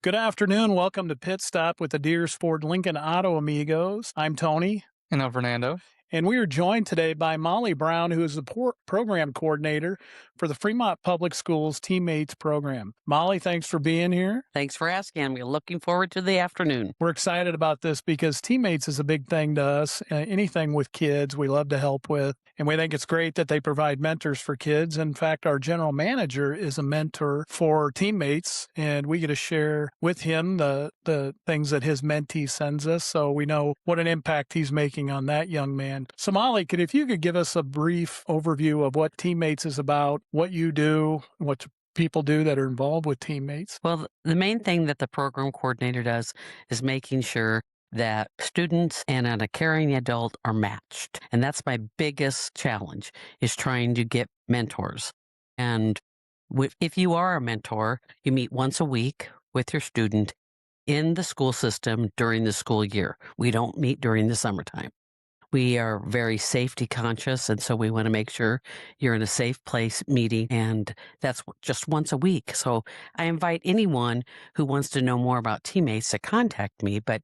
Good afternoon. Welcome to Pitstop with the Deers Ford Lincoln Auto Amigos. I'm Tony, And I'm Fernando. and we are joined today by Molly Brown, who is the program coordinator for the Fremont Public Schools Teammates program. Molly, thanks for being here. Thanks for asking. We're looking forward to the afternoon. We're excited about this because Teammates is a big thing to us. Anything with kids, we love to help with. And we think it's great that they provide mentors for kids. In fact, our general manager is a mentor for Teammates, and we get to share with him the things that his mentee sends us. So we know what an impact he's making on that young man. So Molly, if you could give us a brief overview of what Teammates is about, what you do, what people do that are involved with Teammates. Well, the main thing that the program coordinator does is making sure that students and a caring adult are matched. And that's my biggest challenge, is trying to get mentors. And if you are a mentor, you meet once a week with your student in the school system during the school year. We don't meet during the summertime. We are very safety conscious, and so we want to make sure you're in a safe place meeting, and that's just once a week. So I invite anyone who wants to know more about Teammates to contact me. But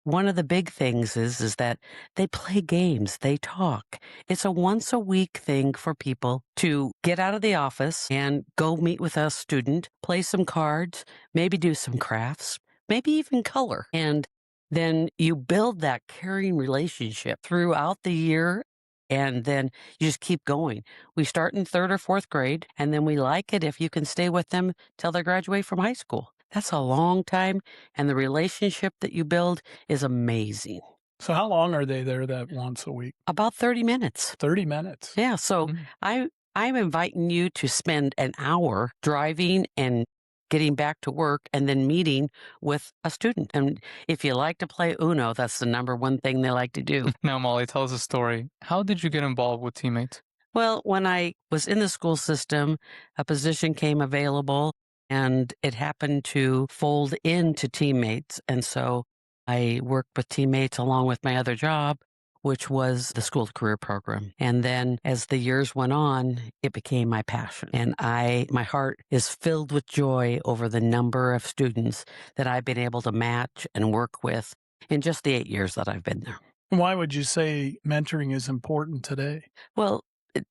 one of the big things is that they play games, they talk. It's a once a week thing for people to get out of the office and go meet with a student, play some cards, maybe do some crafts, maybe even color. And then you build that caring relationship throughout the year, and then you just keep going. We start in third or fourth grade, and then we like it if you can stay with them till they graduate from high school. That's a long time, and the relationship that you build is amazing. So how long are they there that once a week? About 30 minutes. 30 minutes. Yeah, so I'm inviting you to spend an hour driving and getting back to work and then meeting with a student. And if you like to play Uno, that's the number one thing they like to do. Now, Molly, tell us a story. How did you get involved with Teammates? Well, when I was in the school system, a position came available and it happened to fold into Teammates. And so I worked with Teammates along with my other job, which was the school career program. And then as the years went on, it became my passion. And my heart is filled with joy over the number of students that I've been able to match and work with in just the 8 years that I've been there. Why would you say mentoring is important today? Well,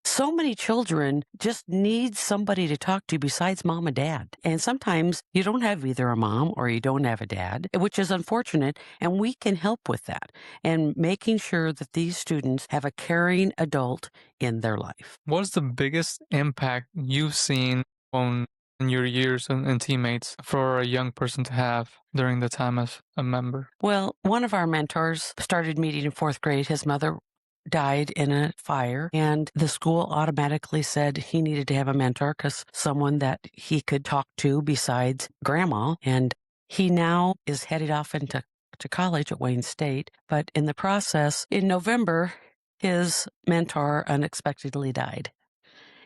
so many children just need somebody to talk to besides mom and dad. And sometimes you don't have either a mom or you don't have a dad, which is unfortunate. And we can help with that and making sure that these students have a caring adult in their life. What's the biggest impact you've seen in your years and Teammates for a young person to have during the time as a member? Well, one of our mentors started meeting in fourth grade. His mother died in a fire, and the school automatically said he needed to have a mentor because someone that he could talk to besides grandma. And he now is headed off into college at Wayne State. But in the process, in November, his mentor unexpectedly died.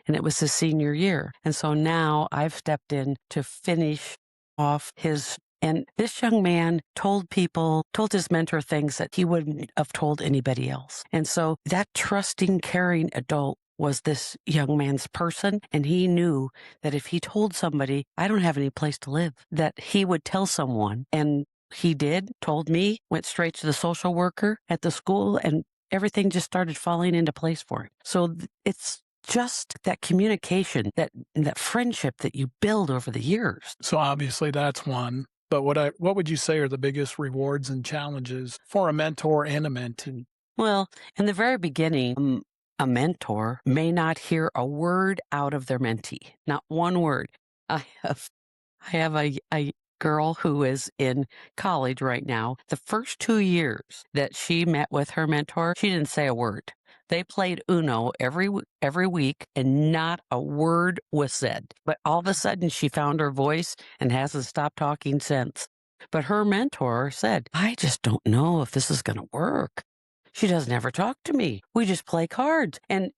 And it was his senior year. And so now I've stepped in to finish off his. And this young man told his mentor things that he wouldn't have told anybody else. And so that trusting, caring adult was this young man's person. And he knew that if he told somebody, I don't have any place to live, that he would tell someone. And he did, told me, went straight to the social worker at the school, and everything just started falling into place for him. So it's just that communication, that friendship that you build over the years. So obviously that's one. But what would you say are the biggest rewards and challenges for a mentor and a mentee? Well, in the very beginning, a mentor may not hear a word out of their mentee, not one word. I have a girl who is in college right now. The first 2 years that she met with her mentor, she didn't say a word. They played Uno every week, and not a word was said. But all of a sudden, she found her voice and hasn't stopped talking since. But her mentor said, I just don't know if this is going to work. She doesn't ever talk to me. We just play cards. And,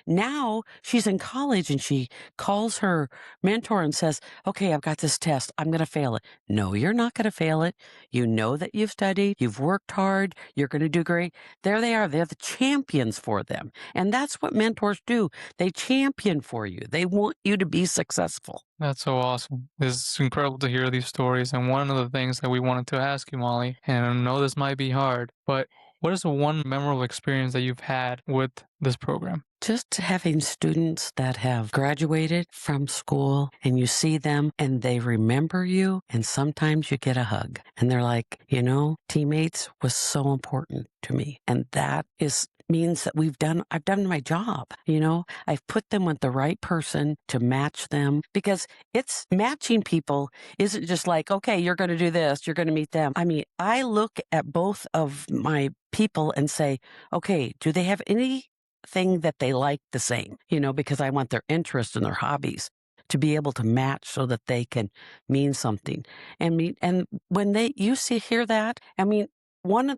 now she's in college and she calls her mentor and says, okay, I've got this test. I'm going to fail it. No, you're not going to fail it. You know that you've studied, you've worked hard, you're going to do great. There they are. They're the champions for them. And that's what mentors do. They champion for you. They want you to be successful. That's so awesome. It's incredible to hear these stories. And one of the things that we wanted to ask you, Molly, and I know this might be hard, but what is the one memorable experience that you've had with this program? Just having students that have graduated from school and you see them and they remember you, and sometimes you get a hug and they're like, teammates was so important to me. And that means that I've done my job. I've put them with the right person to match them, because it's matching people isn't just like, okay, you're going to do this, you're going to meet them. I mean, I look at both of my people and say, okay, do they have anything that they like the same? Because I want their interests and their hobbies to be able to match so that they can mean something. And when hear that,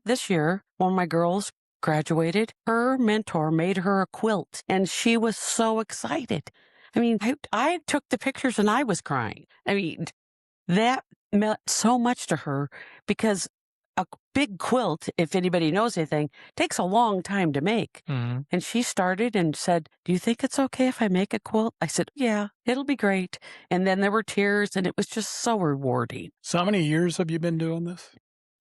this year, one of my girls graduated, her mentor made her a quilt and she was so excited. I took the pictures and I was crying. That meant so much to her, because a big quilt, if anybody knows anything, takes a long time to make. Mm-hmm. And she started and said, do you think it's okay if I make a quilt? I said, yeah, it'll be great. And then there were tears, and it was just so rewarding. So how many years have you been doing this?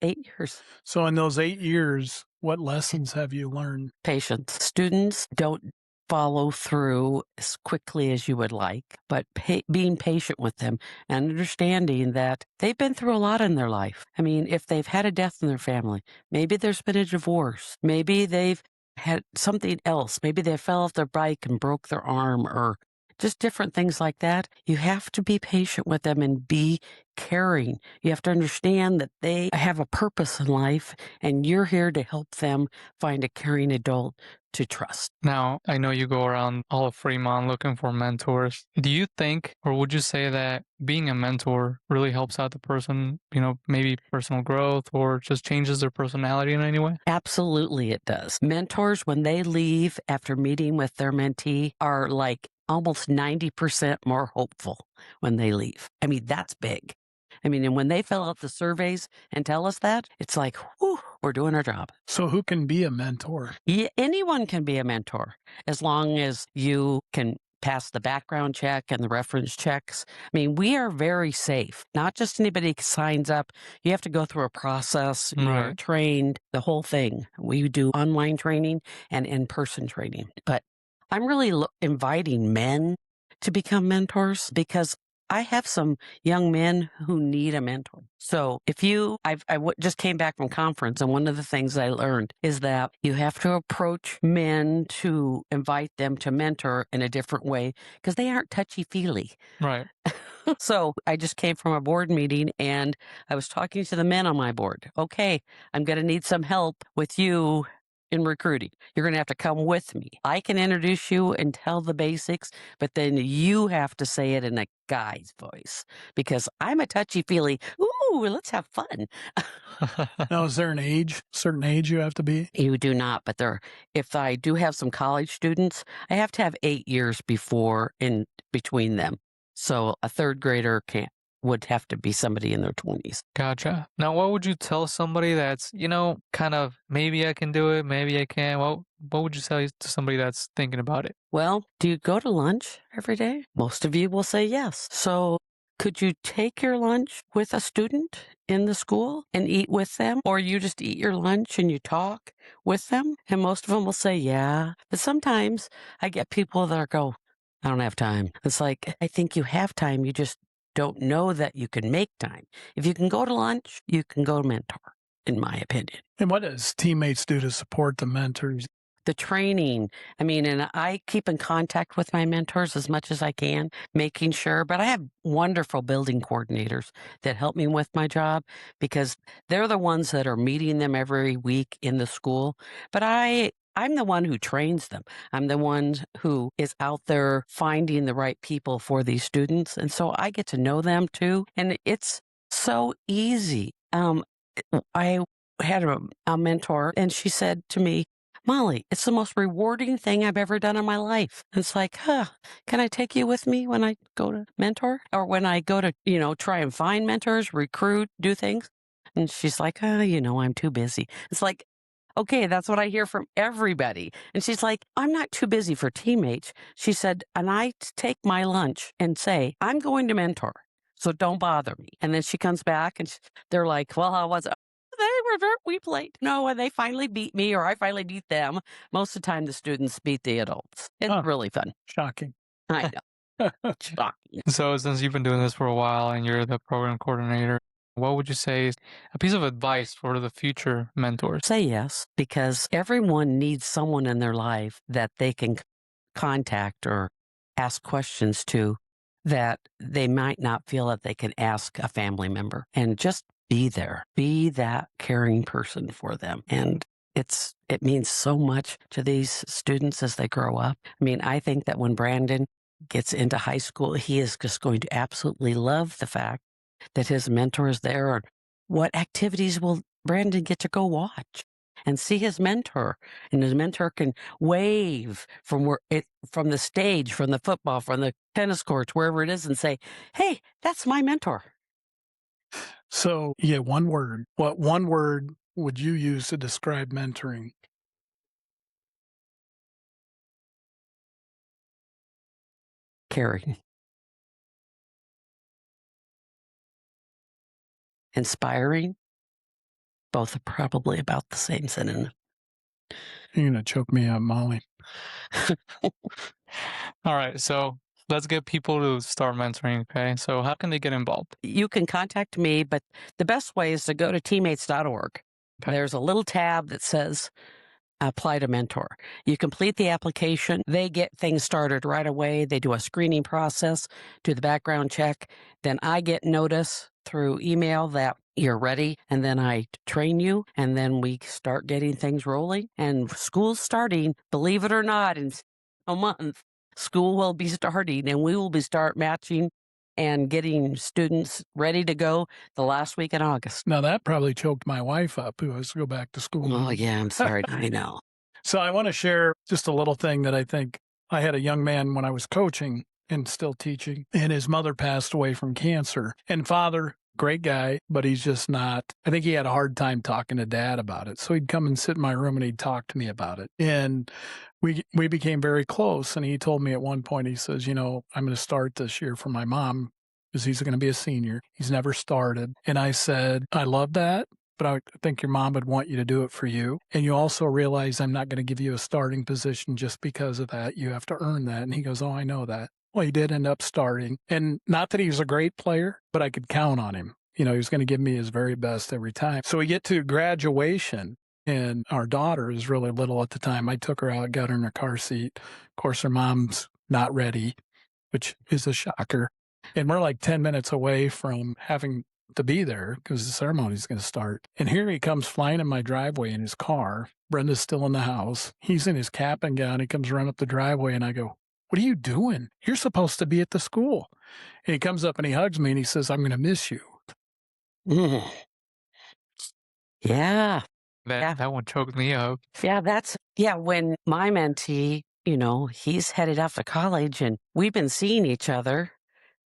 8 years. So in those 8 years, what lessons have you learned? Patience. Students don't follow through as quickly as you would like, but being patient with them and understanding that they've been through a lot in their life. If they've had a death in their family, maybe there's been a divorce, maybe they've had something else, maybe they fell off their bike and broke their arm, or just different things like that. You have to be patient with them and be caring. You have to understand that they have a purpose in life, and you're here to help them find a caring adult to trust. Now, I know you go around all of Fremont looking for mentors. Do you think, or would you say that being a mentor really helps out the person, maybe personal growth, or just changes their personality in any way? Absolutely, it does. Mentors, when they leave after meeting with their mentee, are like almost 90% more hopeful when they leave. That's big. And when they fill out the surveys and tell us that, it's like, whew, we're doing our job. So who can be a mentor? Yeah, anyone can be a mentor, as long as you can pass the background check and the reference checks. We are very safe. Not just anybody signs up. You have to go through a process. You are Right. trained, the whole thing. We do online training and in-person training. But I'm really inviting men to become mentors, because I have some young men who need a mentor. So if just came back from conference, and one of the things I learned is that you have to approach men to invite them to mentor in a different way, because they aren't touchy-feely. Right. So I just came from a board meeting and I was talking to the men on my board. Okay, I'm going to need some help with you in recruiting. You're going to have to come with me. I can introduce you and tell the basics, but then you have to say it in a guy's voice, because I'm a touchy-feely, ooh, let's have fun. Now, is there certain age you have to be? You do not, but if I do have some college students, I have to have 8 years in between them. So a third grader would have to be somebody in their 20s. Gotcha. Now, what would you tell somebody that's, kind of, maybe I can do it, maybe I can't? What would you tell to somebody that's thinking about it? Well, do you go to lunch every day? Most of you will say yes. So could you take your lunch with a student in the school and eat with them? Or you just eat your lunch and you talk with them? And most of them will say, yeah. But sometimes I get people that go, I don't have time. It's like, I think you have time. You just don't know that you can make time. If you can go to lunch, you can go mentor, in my opinion. And what does teammates do to support the mentors? The training, and I keep in contact with my mentors as much as I can, making sure, but I have wonderful building coordinators that help me with my job, because they're the ones that are meeting them every week in the school. But I'm the one who trains them. I'm the one who is out there finding the right people for these students. And so I get to know them too. And it's so easy. I had a mentor, and she said to me, Molly, it's the most rewarding thing I've ever done in my life. And it's like, can I take you with me when I go to mentor or when I go to, try and find mentors, recruit, do things? And she's like, I'm too busy. It's like, okay, that's what I hear from everybody. And she's like, I'm not too busy for teammates. She said, and I take my lunch and say, I'm going to mentor, so don't bother me. And then she comes back and they're like, well, how was it? We played. No, and they finally beat me or I finally beat them. Most of the time, the students beat the adults. It's really fun. Shocking. I know. Shocking. So since you've been doing this for a while and you're the program coordinator, what would you say is a piece of advice for the future mentors? Say yes, because everyone needs someone in their life that they can contact or ask questions to that they might not feel that they can ask a family member, and just be there, be that caring person for them. And it means so much to these students as they grow up. I mean, I think that when Brandon gets into high school, he is just going to absolutely love the fact that his mentor is there. Or what activities will Brandon get to go watch and see his mentor? And his mentor can wave from from the stage, from the football, from the tennis courts, wherever it is, and say, "Hey, that's my mentor." So, yeah, one word. What one word would you use to describe mentoring? Caring, inspiring, both are probably about the same synonym. You're going to choke me up, Molly. All right, so let's get people to start mentoring, okay? So how can they get involved? You can contact me, but the best way is to go to teammates.org. Okay. There's a little tab that says apply to mentor. You complete the application. They get things started right away. They do a screening process, do the background check. Then I get notice through email that you're ready. And then I train you. And then we start getting things rolling. And school's starting, believe it or not, in a month. School will be starting and we will start matching and getting students ready to go the last week in August. Now, that probably choked my wife up, who has to go back to school. Oh, yeah, I'm sorry. I know. So I want to share just a little thing that I think. I had a young man when I was coaching and still teaching, and his mother passed away from cancer. And father, great guy, but he's just not. I think he had a hard time talking to dad about it. So he'd come and sit in my room and he'd talk to me about it. And we became very close. And he told me at one point, he says, I'm going to start this year for my mom because he's going to be a senior. He's never started. And I said, I love that, but I think your mom would want you to do it for you. And you also realize I'm not going to give you a starting position just because of that. You have to earn that. And he goes, oh, I know that. Well, he did end up starting. And not that he was a great player, but I could count on him. He was going to give me his very best every time. So we get to graduation, and our daughter is really little at the time. I took her out, got her in her car seat. Of course, her mom's not ready, which is a shocker. And we're like 10 minutes away from having to be there because the ceremony is going to start. And here he comes flying in my driveway in his car. Brenda's still in the house. He's in his cap and gown. He comes running up the driveway, and I go, what are you doing? You're supposed to be at the school. And he comes up and he hugs me and he says, I'm going to miss you. Mm. Yeah. That one choked me up. Yeah, when my mentee, he's headed off to college and we've been seeing each other,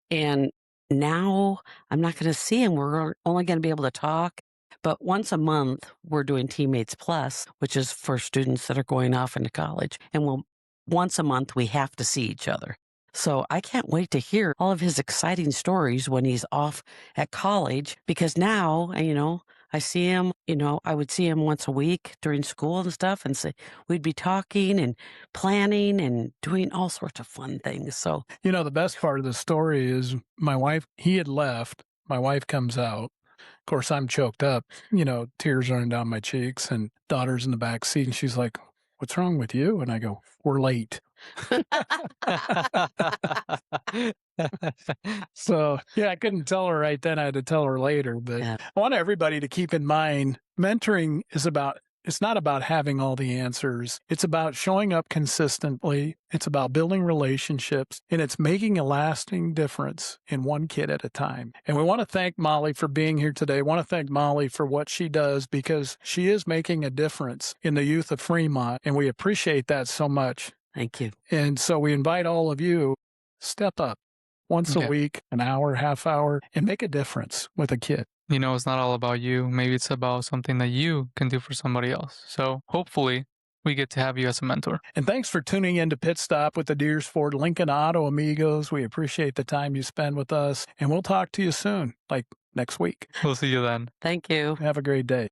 and now I'm not going to see him. We're only going to be able to talk. But once a month, we're doing Teammates Plus, which is for students that are going off into college. And once a month, we have to see each other. So I can't wait to hear all of his exciting stories when he's off at college, because now, I see him, I would see him once a week during school and stuff, and we'd be talking and planning and doing all sorts of fun things. So, the best part of the story is my wife, he had left. My wife comes out. Of course, I'm choked up, tears running down my cheeks, and daughter's in the back seat, and she's like, what's wrong with you? And I go, we're late. So, yeah, I couldn't tell her right then. I had to tell her later. But yeah. I want everybody to keep in mind, mentoring is about It's not about having all the answers. It's about showing up consistently. It's about building relationships, and it's making a lasting difference in one kid at a time. And we want to thank Molly for being here today. We want to thank Molly for what she does, because she is making a difference in the youth of Fremont, and we appreciate that so much. Thank you. And so we invite all of you, step up once a Yeah. week, an hour, half hour, and make a difference with a kid. You know, it's not all about you. Maybe it's about something that you can do for somebody else. So hopefully we get to have you as a mentor. And thanks for tuning in to Pitstop with the Deersford Lincoln Auto Amigos. We appreciate the time you spend with us, and we'll talk to you soon, like next week. We'll see you then. Thank you. Have a great day.